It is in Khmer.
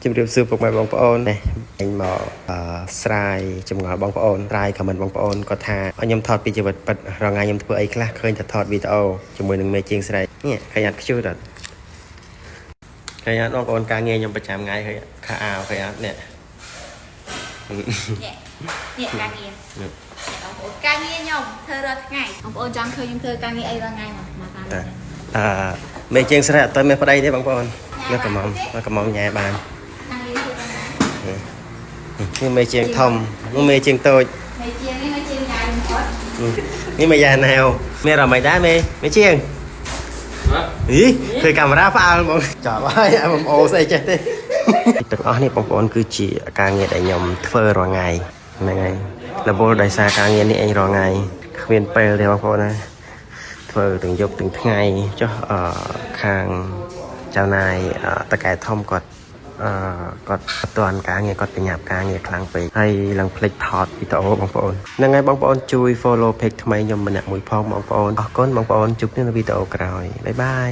ជំរាបសួរពុកម៉ែបងប្អូននេះអញមកស្រាយចម្ងល់បងប្អូនស្រាយខមមិនបងប្អូនគាត់ថាខ្ញុំថតពីជីវិតពិតរងថ្ងៃខ្ញុំធ្វើអីខ្លះឃើញតែថតវីដេអូជាមួយនឹងមេជាងស្រីនេះឃើញអត់ខ្ជូតអត់ឃើញអត់បងប្អូនការងារខ្ញុំប្រចាំថ្ងៃឃើញខោអាវឃើញអត់នេះនេះការងារបងប្អូនការងារខ្ញុំធ្វើរាល់ថ្ងៃបងប្អូនចង់ឃើញខ្ញុំធ្វើការងារអីរាល់ថ្ងៃមកតាមមេជាងស្រីអត់ទៅមានប្តីទេបងប្អូននៅកំងញ៉ែបាននេះមេជាងធំនោះមេជាងតូចមេជាងនេះមេជាងញ៉ៃបំផុតនេះមេយ៉ាណាវមានរំមិនដែរមេជាងអីធ្វើកាមេរ៉ាផ្អើលបងចាប់ហើយបងអូស្អីចេះទេទាំងអស់នេះបងប្អូនគឺជាការងារដែលខ្ញុំធ្វើរាល់ថ្ងៃហ្នឹងហើយរវល់ដោយសារការងារនេះឯងរាល់ថ្ងៃគ្មានពេលទេបងប្អូនណាធ្វើទាំងយប់ទាំងថ្ងៃចុះខាងចៅណាយតកែធំគាត់គាត់អត់ទាន់ការងារគាត់បញ្ញាប់ការងារខ្លាំងពេកហើយឡើងភ្លេចថតវីដេអូបងប្អូនហ្នឹងហើយបងប្អូនជួយ follow page ថ្មីខ្ញុំម្នាក់មួយផងបងប្អូនអរគុណបងប្អូនជួបគ្នានៅវីដេអូក្រោយបាយបាយ